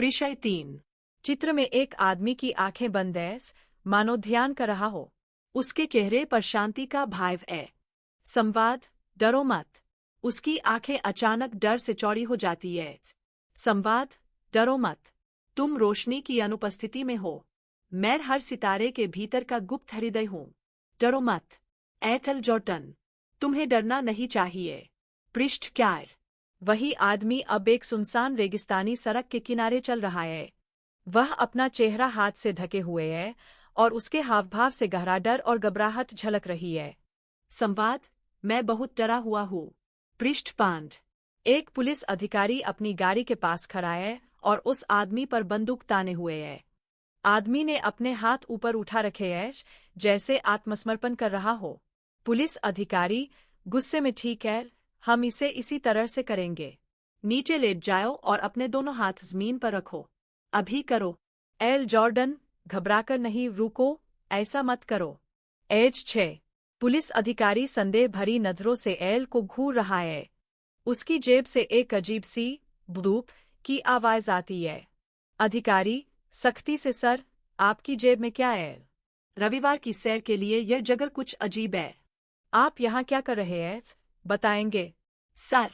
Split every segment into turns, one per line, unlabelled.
विषय 3। चित्र में एक आदमी की आंखें बंद है, मानो ध्यान कर रहा हो। उसके चेहरे पर शांति का भाव है। संवाद, डरो मत। उसकी आंखें अचानक डर से चौड़ी हो जाती है। संवाद, डरो मत। तुम रोशनी की अनुपस्थिति में हो। मैं हर सितारे के भीतर का गुप्त हृदय हूँ। डरो मत। L Jordan. तुम्हें डरना नहीं चाहिए। पृष्ठ 4। वही आदमी अब एक सुनसान रेगिस्तानी सड़क के किनारे चल रहा है। वह अपना चेहरा हाथ से ढके हुए है और उसके हावभाव से गहरा डर और घबराहट झलक रही है। संवाद, मैं बहुत डरा हुआ हूँ। पृष्ठ 5। एक पुलिस अधिकारी अपनी गाड़ी के पास खड़ा है और उस आदमी पर बंदूक ताने हुए है। आदमी ने अपने हाथ ऊपर उठा रखे हैं, जैसे आत्मसमर्पण कर रहा हो। पुलिस अधिकारी गुस्से में, ठीक है, हम इसे इसी तरह से करेंगे। नीचे लेट जाओ और अपने दोनों हाथ जमीन पर रखो। अभी करो। एल जॉर्डन, घबराकर नहीं, रुको, ऐसा मत करो। एज 6। पुलिस अधिकारी संदेह भरी नजरों से एल को घूर रहा है। उसकी जेब से एक अजीब सी बूप की आवाज आती है। अधिकारी सख्ती से, सर, आपकी जेब में क्या है? रविवार की सैर के लिए यह जगह कुछ अजीब है। आप यहाँ क्या कर रहे हैं? बताएंगे? सर,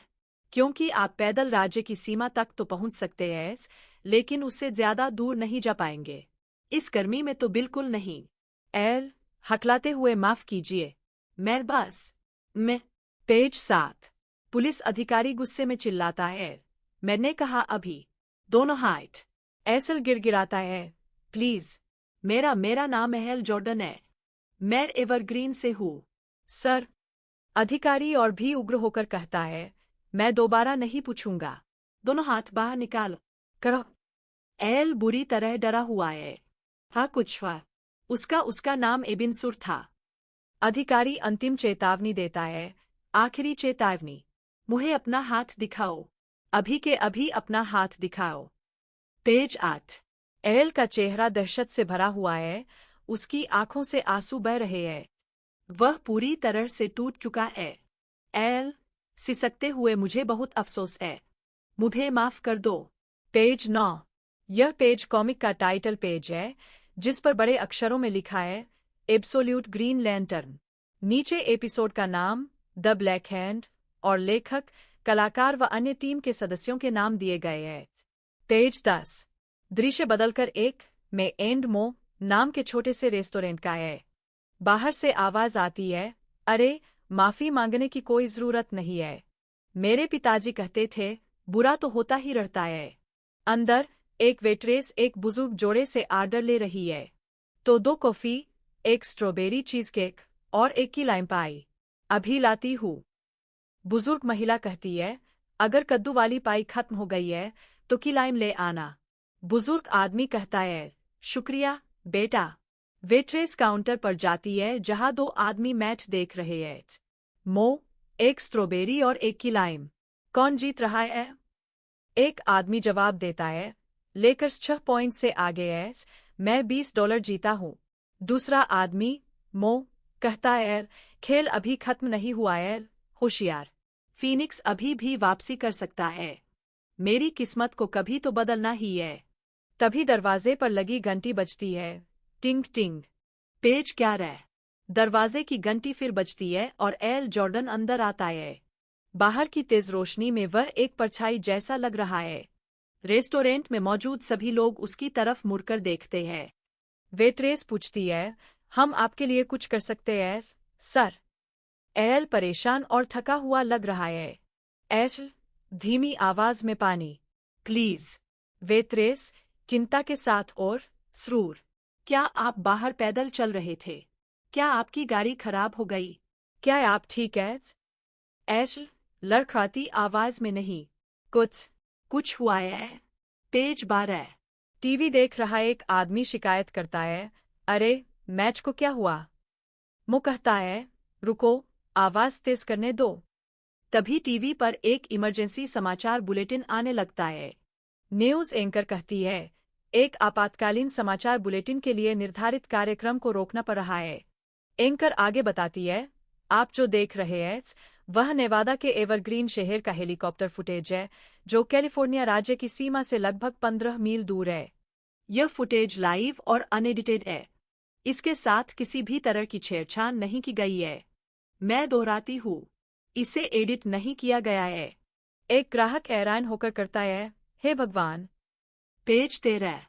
क्योंकि आप पैदल राज्य की सीमा तक तो पहुंच सकते हैं, लेकिन उससे ज्यादा दूर नहीं जा पाएंगे। इस गर्मी में तो बिल्कुल नहीं। एल हकलाते हुए, माफ कीजिए, मैं। पेज 7। पुलिस अधिकारी गुस्से में चिल्लाता है, मैंने कहा अभी। दोनों हाथ। एसल गिड़गिड़ाता है, प्लीज, मेरा नाम एल जॉर्डन है। मैं एवरग्रीन से हूँ। सर। अधिकारी और भी उग्र होकर कहता है, मैं दोबारा नहीं पूछूंगा। दोनों हाथ बाहर निकालो। करो। एल बुरी तरह डरा हुआ है। हाँ, कुछ हुआ। उसका नाम एबिनसुर था। अधिकारी अंतिम चेतावनी देता है, आखिरी चेतावनी। मुझे अपना हाथ दिखाओ। अभी के अभी अपना हाथ दिखाओ। पेज 8। एल का चेहरा दहशत से भरा हुआ है, उसकी आंखों से आंसू बह रहे हैं। वह पूरी तरह से टूट चुका है। एल सिसकते हुए, मुझे बहुत अफसोस है। मुझे माफ कर दो। पेज 9। यह पेज कॉमिक का टाइटल पेज है, जिस पर बड़े अक्षरों में लिखा है, एब्सोल्यूट ग्रीन लैंटर्न। नीचे एपिसोड का नाम, द ब्लैक हैंड, और लेखक, कलाकार व अन्य टीम के सदस्यों के नाम दिए गए हैं। पेज 10। दृश्य बदलकर एक में एंड मो नाम के छोटे से रेस्टोरेंट का है। बाहर से आवाज आती है, अरे, माफी मांगने की कोई जरूरत नहीं है। मेरे पिताजी कहते थे, बुरा तो होता ही रहता है। अंदर एक वेट्रेस एक बुजुर्ग जोड़े से आर्डर ले रही है। तो 2 कॉफी, एक स्ट्रॉबेरी चीज केक और एक की लाइम पाई। अभी लाती हूँ। बुजुर्ग महिला कहती है, अगर कद्दू वाली पाई खत्म हो गई है तो की लाइम ले आना। बुजुर्ग आदमी कहता है, शुक्रिया बेटा। वेट्रेस काउंटर पर जाती है जहां 2 आदमी मैच देख रहे हैं। मो, एक स्ट्रॉबेरी और एक की लाइम। कौन जीत रहा है? एक आदमी जवाब देता है, लेकर्स 6 पॉइंट से आगे है, मैं $20 जीता हूँ। दूसरा आदमी, मो, कहता है, खेल अभी खत्म नहीं हुआ है, होशियार। फीनिक्स अभी भी वापसी कर सकता है। मेरी किस्मत को कभी तो बदलना ही है। तभी दरवाजे पर लगी घंटी बजती है, टिंग टिंग। पेज 11। दरवाजे की घंटी फिर बजती है और एल जॉर्डन अंदर आता है। बाहर की तेज रोशनी में वह एक परछाई जैसा लग रहा है। रेस्टोरेंट में मौजूद सभी लोग उसकी तरफ मुड़कर देखते हैं। वेट्रेस पूछती है, हम आपके लिए कुछ कर सकते हैं, सर? एल परेशान और थका हुआ लग रहा है। एल धीमी आवाज में, पानी प्लीज। वेट्रेस चिंता के साथ, और सरूर, क्या आप बाहर पैदल चल रहे थे? क्या आपकी गाड़ी खराब हो गई? क्या आप ठीक हैं? एल लड़खड़ाती आवाज में, नहीं, कुछ हुआ है। पेज 12। टीवी देख रहा एक आदमी शिकायत करता है, अरे, मैच को क्या हुआ? मो कहता है, रुको, आवाज तेज करने दो। तभी टीवी पर एक इमरजेंसी समाचार बुलेटिन आने लगता है। न्यूज एंकर कहती है, एक आपातकालीन समाचार बुलेटिन के लिए निर्धारित कार्यक्रम को रोकना पड़ रहा है। एंकर आगे बताती है, आप जो देख रहे हैं वह नेवादा के एवरग्रीन शहर का हेलीकॉप्टर फुटेज है, जो कैलिफोर्निया राज्य की सीमा से लगभग 15 मील दूर है। यह फुटेज लाइव और अनएडिटेड है। इसके साथ किसी भी तरह की छेड़छाड़ नहीं की गई है। मैं दोहराती हूँ, इसे एडिट नहीं किया गया है। एक ग्राहक हैरान होकर करता है, हे भगवान! पेज 13।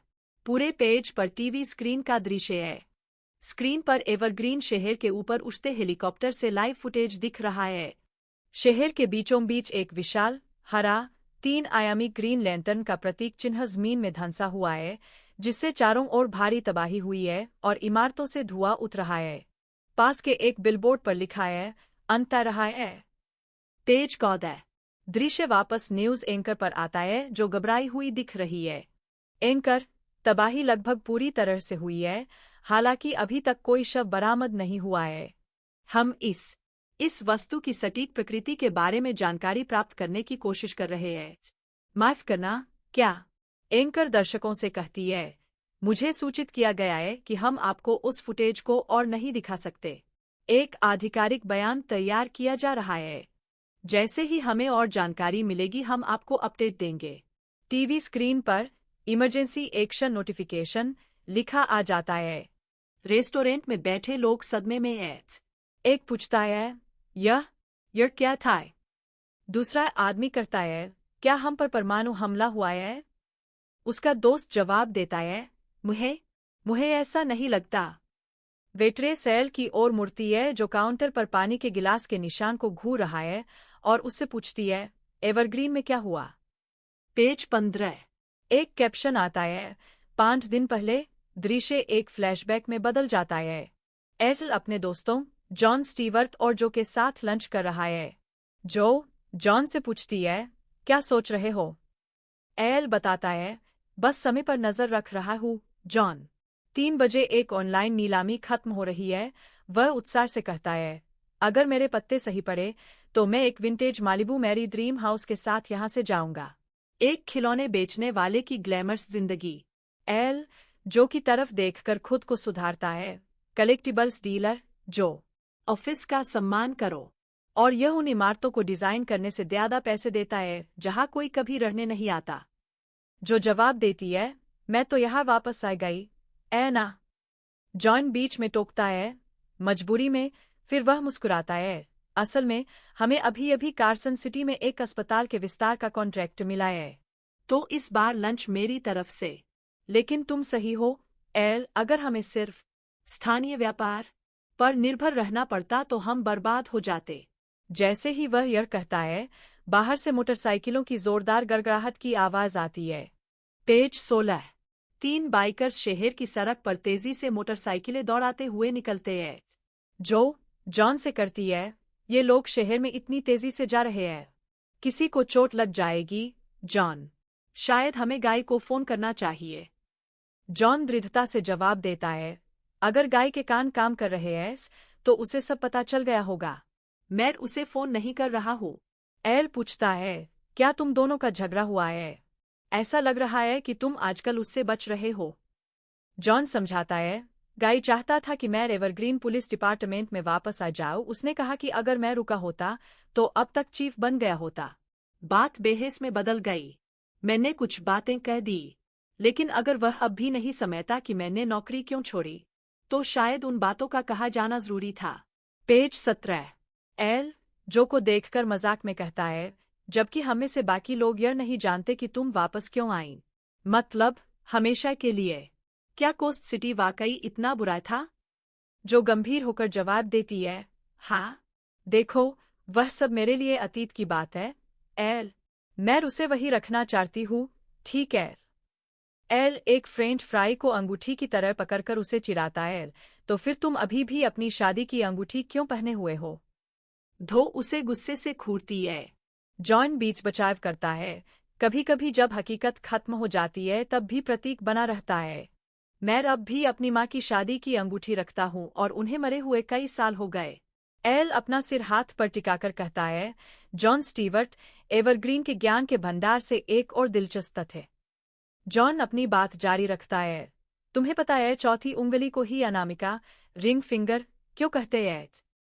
पूरे पेज पर टीवी स्क्रीन का दृश्य है। स्क्रीन पर एवरग्रीन शहर के ऊपर उड़ते हेलीकॉप्टर से लाइव फुटेज दिख रहा है। शहर के बीचों बीच एक विशाल, हरा, 3 आयामी ग्रीन लैंटर्न का प्रतीक चिन्ह जमीन में धंसा हुआ है, जिससे चारों ओर भारी तबाही हुई है और इमारतों से धुआं उठ रहा है। पास के एक बिलबोर्ड पर लिखा है, अंत आ रहा है। पेज 14। दृश्य वापस न्यूज एंकर पर आता है, जो घबराई हुई दिख रही है। एंकर, तबाही लगभग पूरी तरह से हुई है, हालांकि अभी तक कोई शव बरामद नहीं हुआ है। हम इस वस्तु की सटीक प्रकृति के बारे में जानकारी प्राप्त करने की कोशिश कर रहे हैं। माफ करना, क्या? एंकर दर्शकों से कहती है, मुझे सूचित किया गया है कि हम आपको उस फुटेज को और नहीं दिखा सकते। एक आधिकारिक बयान तैयार किया जा रहा है। जैसे ही हमें और जानकारी मिलेगी हम आपको अपडेट देंगे। टीवी स्क्रीन पर इमरजेंसी एक्शन नोटिफिकेशन लिखा आ जाता है। रेस्टोरेंट में बैठे लोग सदमे में हैं। एक पूछता है, यह क्या था? दूसरा आदमी करता है, क्या हम पर परमाणु हमला हुआ है? उसका दोस्त जवाब देता है, मुझे ऐसा नहीं लगता। वेट्रेस एल की ओर मुड़ती है, जो काउंटर पर पानी के गिलास के निशान को घूर रहा है, और उससे पूछती है, एवरग्रीन में क्या हुआ? पेज 15। एक कैप्शन आता है, 5 दिन पहले। दृश्य एक फ्लैशबैक में बदल जाता है। एल अपने दोस्तों जॉन स्टीवर्ट और जो के साथ लंच कर रहा है। जॉन से पूछती है, क्या सोच रहे हो? एल बताता है, बस समय पर नजर रख रहा हूँ। जॉन, 3 बजे एक ऑनलाइन नीलामी खत्म हो रही है। वह उत्साह से कहता है, अगर मेरे पत्ते सही पड़े तो मैं एक vintage Malibu Mary dream house के साथ यहाँ से जाऊंगा। एक खिलौने बेचने वाले की ग्लैमरस जिंदगी। एल, जो की तरफ देखकर खुद को सुधारता है, कलेक्टिबल्स डीलर, जो ऑफिस का सम्मान करो। और यह उन इमारतों को डिजाइन करने से ज्यादा पैसे देता है जहां कोई कभी रहने नहीं आता। जो जवाब देती है, मैं तो यहाँ वापस आ गई, ना। जॉन बीच में टोकता है, मजबूरी में। फिर वह मुस्कुराता है, असल में हमें अभी अभी कार्सन सिटी में एक अस्पताल के विस्तार का कॉन्ट्रैक्ट मिला है, तो इस बार लंच मेरी तरफ से। लेकिन तुम सही हो, एल, अगर हमें सिर्फ स्थानीय व्यापार पर निर्भर रहना पड़ता तो हम बर्बाद हो जाते। जैसे ही वह यह कहता है, बाहर से मोटरसाइकिलों की जोरदार गड़गड़ाहट की आवाज आती है। पेज 16। 3 बाइकर्स शहर की सड़क पर तेजी से मोटरसाइकिलें दौड़ाते हुए निकलते हैं। जॉन से करती है, ये लोग शहर में इतनी तेजी से जा रहे हैं, किसी को चोट लग जाएगी। जॉन, शायद हमें गाय को फोन करना चाहिए। जॉन दृढ़ता से जवाब देता है, अगर गाय के कान काम कर रहे हैं तो उसे सब पता चल गया होगा। मैं उसे फोन नहीं कर रहा हूँ। एल पूछता है, क्या तुम दोनों का झगड़ा हुआ है? ऐसा लग रहा है कि तुम आजकल उससे बच रहे हो। जॉन समझाता है, गाय चाहता था कि मैं एवरग्रीन पुलिस डिपार्टमेंट में वापस आ जाऊं। उसने कहा कि अगर मैं रुका होता तो अब तक चीफ बन गया होता। बात बेहस में बदल गई। मैंने कुछ बातें कह दी, लेकिन अगर वह अब भी नहीं समझता कि मैंने नौकरी क्यों छोड़ी, तो शायद उन बातों का कहा जाना जरूरी था। पेज 17। एल, जो को देखकर मजाक में कहता है, जबकि हमें से बाकी लोग यह नहीं जानते कि तुम वापस क्यों आई। मतलब, हमेशा के लिए। क्या कोस्ट सिटी वाकई इतना बुरा था? जो गंभीर होकर जवाब देती है, हाँ। देखो, वह सब मेरे लिए अतीत की बात है। एल, मैं उसे वही रखना चाहती हूँ, ठीक है। एल एक फ्रेंच फ्राई को अंगूठी की तरह पकड़कर उसे चिढ़ाता है, तो फिर तुम अभी भी अपनी शादी की अंगूठी क्यों पहने हुए हो? धो उसे गुस्से से घूरती है। जॉन बीच बचाव करता है, कभी कभी जब हकीकत खत्म हो जाती है तब भी प्रतीक बना रहता है। मैं अब भी अपनी माँ की शादी की अंगूठी रखता हूँ और उन्हें मरे हुए कई साल हो गए। एल अपना सिर हाथ पर टिकाकर कहता है, जॉन स्टीवर्ट, एवरग्रीन के ज्ञान के भंडार से एक और दिलचस्प तथ्य। जॉन अपनी बात जारी रखता है, तुम्हें पता है चौथी उंगली को ही अनामिका, रिंग फिंगर, क्यों कहते हैं?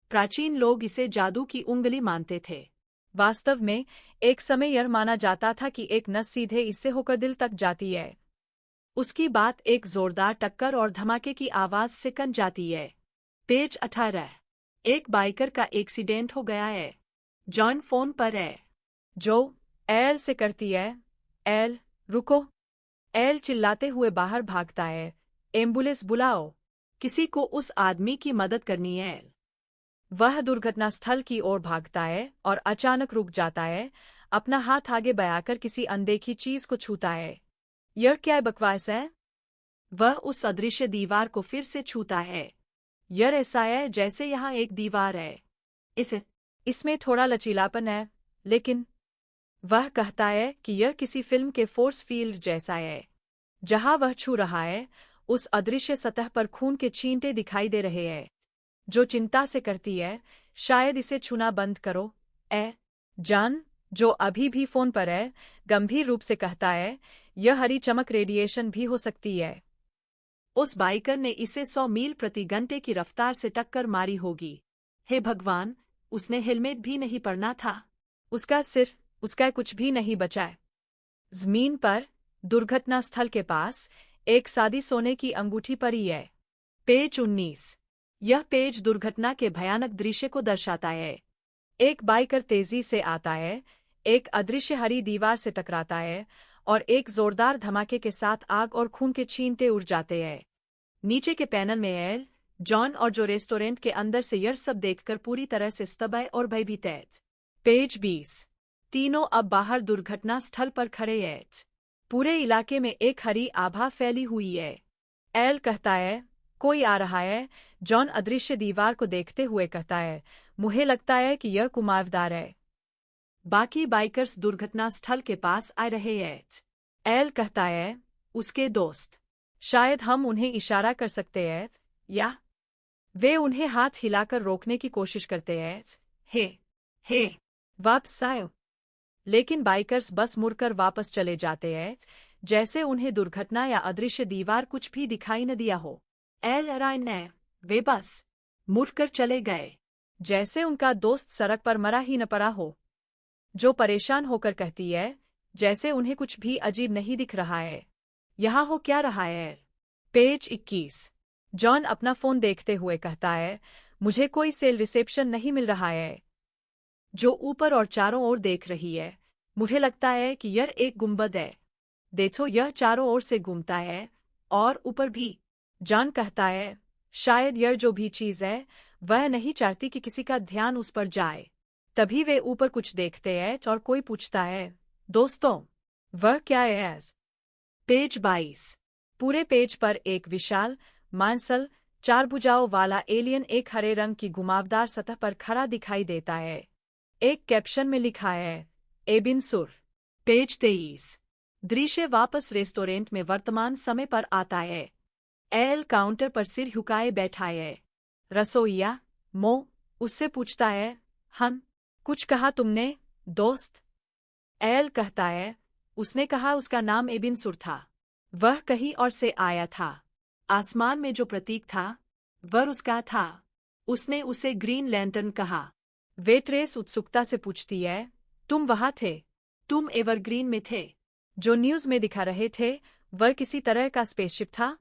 प्राचीन लोग इसे जादू की उंगली मानते थे। वास्तव में एक समय यह माना जाता था कि एक नस सीधे इससे होकर दिल तक जाती है। उसकी बात एक जोरदार टक्कर और धमाके की आवाज से कन जाती है। पेज 18। एक बाइकर का एक्सीडेंट हो गया है। जॉन फोन पर है। जो एल से करती है। एल, रुको। एल चिल्लाते हुए बाहर भागता है। एम्बुलेंस बुलाओ, किसी को उस आदमी की मदद करनी है। वह दुर्घटना स्थल की ओर भागता है और अचानक रुक जाता है, अपना हाथ आगे बढ़ाकर किसी अनदेखी चीज को छूता है। यह क्या बकवास है? वह उस अदृश्य दीवार को फिर से छूता है। यह ऐसा है जैसे यहाँ एक दीवार है। इसमें थोड़ा लचीलापन है, लेकिन वह कहता है कि यह किसी फिल्म के फोर्स फील्ड जैसा है। जहां वह छू रहा है, उस अदृश्य सतह पर खून के छींटे दिखाई दे रहे हैं। जो चिंता से करती है, शायद इसे छूना बंद करो। जॉन, जो अभी भी फोन पर है, गंभीर रूप से कहता है, यह हरी चमक रेडिएशन भी हो सकती है। उस बाइकर ने इसे 100 मील प्रति घंटे की रफ्तार से टक्कर मारी होगी। हे भगवान, उसने हेलमेट भी नहीं पहना था। उसका सिर, उसका कुछ भी नहीं बचा। जमीन पर, दुर्घटना स्थल के पास, एक सादी सोने की अंगूठी पड़ी है। पेज 19। यह पेज दुर्घटना के भयानक दृश्य को दर्शाता है। एक बाइकर तेजी से आता है, एक अदृश्य हरी दीवार से टकराता है, और एक जोरदार धमाके के साथ आग और खून के छींटे उड़ जाते हैं। नीचे के पैनल में एल, जॉन और जो रेस्टोरेंट के अंदर से यह सब देखकर पूरी तरह से स्तब्ध और भयभीत है। पेज 20। तीनों अब बाहर दुर्घटना स्थल पर खड़े हैं। पूरे इलाके में एक हरी आभा फैली हुई है। एल कहता है, कोई आ रहा है। जॉन अदृश्य दीवार को देखते हुए कहता है, मुझे लगता है कि यह कुमावदार है। बाकी बाइकर्स दुर्घटना स्थल के पास आ रहे हैं। एल कहता है, उसके दोस्त। शायद हम उन्हें इशारा कर सकते हैं, या वे उन्हें हाथ हिलाकर रोकने की कोशिश करते हैं। हे, वापस आओ। लेकिन बाइकर्स बस मुड़कर वापस चले जाते हैं, जैसे उन्हें दुर्घटना या अदृश्य दीवार कुछ भी दिखाई न दिया हो। एल रायन ने, वे बस मुड़कर चले गए, जैसे उनका दोस्त सड़क पर मरा ही न पड़ा हो। जो परेशान होकर कहती है, जैसे उन्हें कुछ भी अजीब नहीं दिख रहा है। यहाँ हो क्या रहा है? पेज 21। जॉन अपना फोन देखते हुए कहता है, मुझे कोई सेल रिसेप्शन नहीं मिल रहा है। जो ऊपर और चारों ओर देख रही है, मुझे लगता है कि यह एक गुंबद है। देखो, यह चारों ओर से घूमता है, और ऊपर भी। जॉन कहता है, शायद यह जो भी चीज है, वह नहीं चाहती कि किसी का ध्यान उस पर जाए। तभी वे ऊपर कुछ देखते हैं और कोई पूछता है, दोस्तों, वह क्या है? पेज 22। पूरे पेज पर एक विशाल, मांसल, 4 भुजाओं वाला एलियन एक हरे रंग की घुमावदार सतह पर खड़ा दिखाई देता है। एक कैप्शन में लिखा है, एबिन-सुर। पेज 23। दृश्य वापस रेस्टोरेंट में वर्तमान समय पर आता है। एल काउंटर पर सिर झुकाए बैठा है। रसोइया, उससे पूछता है, कुछ कहा तुमने, दोस्त? एल कहता है, उसने कहा उसका नाम एबिन-सुर था। वह कहीं और से आया था। आसमान में जो प्रतीक था, वह उसका था। उसने उसे ग्रीन लैंटर्न कहा। वेट्रेस उत्सुकता से पूछती है, तुम वहां थे? तुम एवरग्रीन में थे? जो न्यूज में दिखा रहे थे, वह किसी तरह का स्पेसशिप था?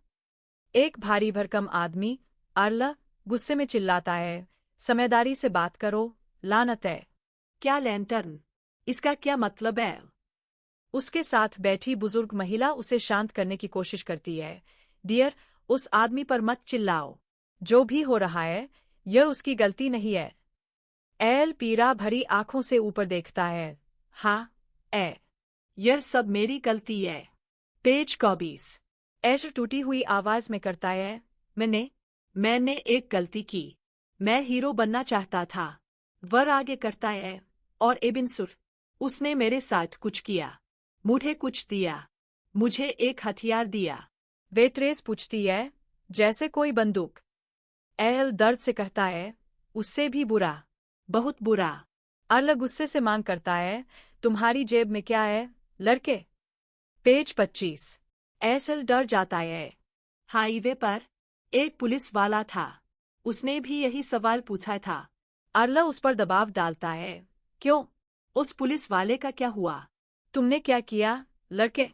एक भारी भरकम आदमी, अर्ला, गुस्से में चिल्लाता है, समझदारी से बात करो, लानत है। क्या लैंटर्न? इसका क्या मतलब है? उसके साथ बैठी बुजुर्ग महिला उसे शांत करने की कोशिश करती है। डियर, उस आदमी पर मत चिल्लाओ। जो भी हो रहा है, यह उसकी गलती नहीं है। एल पीड़ा भरी आंखों से ऊपर देखता है। यह सब मेरी गलती है। पेज 24। ऐश टूटी हुई आवाज में करता है, मैंने एक गलती की। मैं हीरो बनना चाहता था। वर आगे करता है, और एबिन-सुर, उसने मेरे साथ कुछ किया। मुझे कुछ दिया। मुझे एक हथियार दिया। वेट्रेस पूछती है, जैसे कोई बंदूक? एल दर्द से कहता है, उससे भी बुरा, बहुत बुरा। अर्ल गुस्से से मांग करता है, तुम्हारी जेब में क्या है, लड़के? पेज 25। एसल डर जाता है। हाईवे पर एक पुलिस वाला था। उसने भी यही सवाल पूछा था। आर्ला उस पर दबाव डालता है। क्यों? उस पुलिस वाले का क्या हुआ? तुमने क्या किया, लड़के?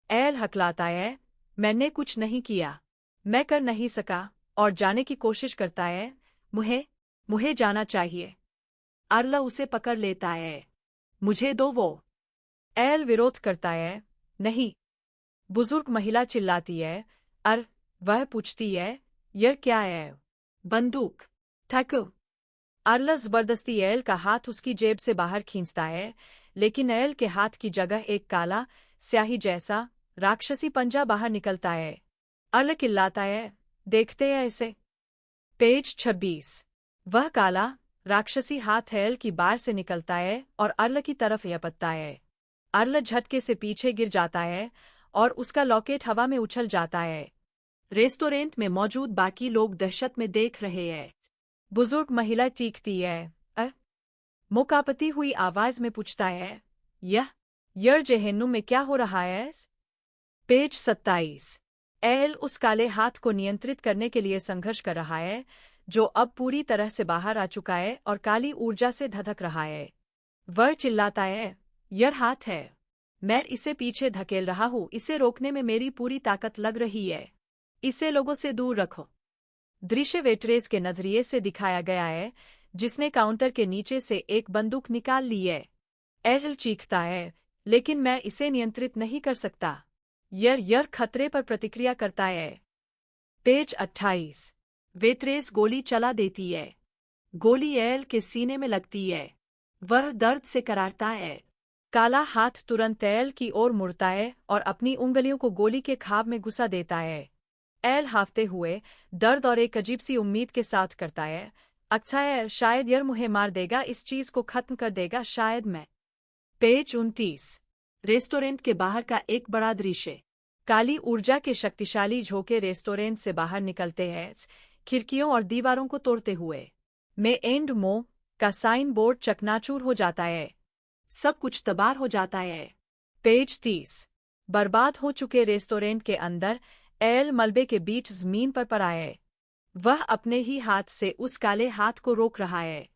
एल हकलाता है। मैंने कुछ नहीं किया। मैं कर नहीं सका और जाने की कोशिश करता है। मुझे जाना चाहिए। आर्ला उसे पकड़ लेता है। मुझे दो वो। एल विरोध करता है। नहीं। बुजुर्ग महिला चिल्लाती है। वह पूछती है, यह क्या है? बंदूक। ठाकुर। आर्ला जबरदस्ती एल का हाथ उसकी जेब से बाहर खींचता है, लेकिन एल के हाथ की जगह एक काला, स्याही जैसा राक्षसी पंजा बाहर निकलता है। आर्ला चिल्लाता है, देखते हैं इसे। पेज 26। वह काला, राक्षसी हाथ एल की बार से निकलता है और आर्ला की तरफ यपकता है। आर्ला झटके से पीछे गिर जाता है और उसका लॉकेट हवा में उछल जाता है। रेस्टोरेंट में मौजूद बाकी लोग दहशत में देख रहे हैं। बुजुर्ग महिला चीखती है। मुकापती हुई आवाज में पूछता है, यह जहन्नुम में क्या हो रहा है? पेज 27। एल उस काले हाथ को नियंत्रित करने के लिए संघर्ष कर रहा है, जो अब पूरी तरह से बाहर आ चुका है और काली ऊर्जा से धधक रहा है। वह चिल्लाता है, यह हाथ है। मैं इसे पीछे धकेल रहा हूँ। इसे रोकने में मेरी पूरी ताकत लग रही है। इसे लोगों से दूर रखो। दृश्य वेट्रेस के नजरिए से दिखाया गया है, जिसने काउंटर के नीचे से एक बंदूक निकाल ली है। एल चीखता है, लेकिन मैं इसे नियंत्रित नहीं कर सकता। यह खतरे पर प्रतिक्रिया करता है। पेज 28। वेट्रेस गोली चला देती है। गोली एल के सीने में लगती है। वह दर्द से करारता है। काला हाथ तुरंत एल की ओर मुड़ता है और अपनी उंगलियों को गोली के खाब में घुसा देता है। एल हाफते हुए, दर्द और एक अजीब सी उम्मीद के साथ करता है, अच्छा है, शायद यह मुझे मार देगा, इस चीज को खत्म कर देगा, शायद मैं। पेज 29। रेस्टोरेंट के बाहर का एक बड़ा दृश्य। काली ऊर्जा के शक्तिशाली झोंके रेस्टोरेंट से बाहर निकलते हैं, खिड़कियों और दीवारों को तोड़ते हुए। में एंड मो का साइन बोर्ड चकनाचूर हो जाता है। सब कुछ तबाह हो जाता है। पेज 30। बर्बाद हो चुके रेस्टोरेंट के अंदर एल मलबे के बीच जमीन पर पड़ा है। वह अपने ही हाथ से उस काले हाथ को रोक रहा है।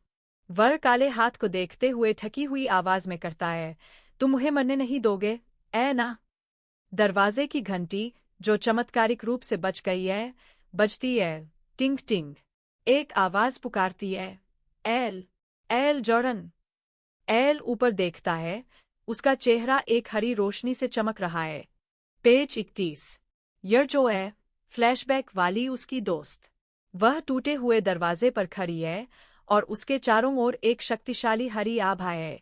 वह काले हाथ को देखते हुए थकी हुई आवाज में करता है, तुम मुझे मरने नहीं दोगे, ए ना? दरवाजे की घंटी, जो चमत्कारिक रूप से बच गई है, बजती है। टिंग टिंग। एक आवाज पुकारती है, एल जॉर्डन। एल ऊपर देखता है, उसका चेहरा एक हरी रोशनी से चमक रहा है। पेज 31। यह जो है, फ्लैशबैक वाली उसकी दोस्त। वह टूटे हुए दरवाजे पर खड़ी है और उसके चारों ओर एक शक्तिशाली हरी आभा है।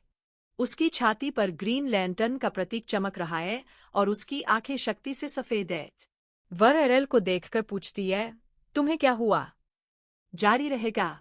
उसकी छाती पर ग्रीन लैंटर्न का प्रतीक चमक रहा है और उसकी आंखें शक्ति से सफेद है। वह एरेल को देखकर पूछती है, तुम्हें क्या हुआ? जारी रहेगा।